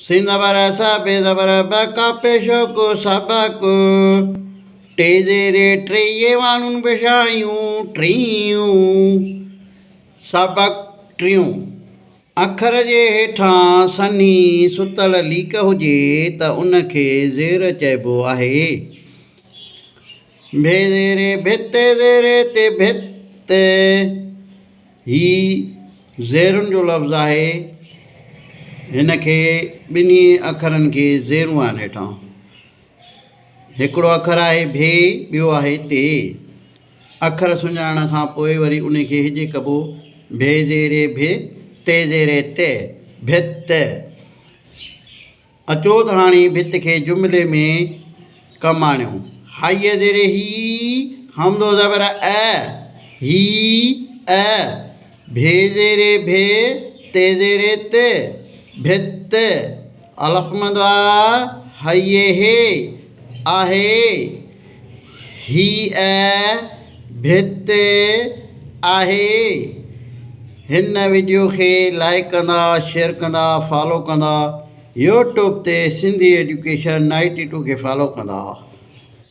सिन ज़बर सा बे ज़बर ब का पेशो को सबक टे ज़ेरे टे ये वानुन बिशायूं टियूं सबक टियूं अखर जे हेठां सनी सुतल लीक हुजे त उनखे ज़ेर चइबो आहे। भे ज़ेरे भित ज़ेरे ते भित ही ज़ेरुनि जो लफ़्ज़ु आहे। हिनखे ॿिन्ही अखरनि खे ज़ेरूं आहिनि हेठां। हिकिड़ो अखरु आहे भे, ॿियो आहे ते। अखर सुञाणण खां पोइ वरी उनखे हिजे कबो भे ज़ेरे भे ते ज़ेरे ते भित। अचो त हाणे भित खे जुमिले में कमु आणियूं। हाईअ ज़ेरे ही हमदो ज़बर ही भे ज़ेरे भे ते ज़ेरे ते भित अलफ़ मदो हाईअ हे आहे ही भित आहे। हिन वीडियो खे लाइक कंदा, शेयर कंदा, फॉलो कंदा। यूट्यूब ते सिंधी एजुकेशन 92 खे फॉलो कंदा।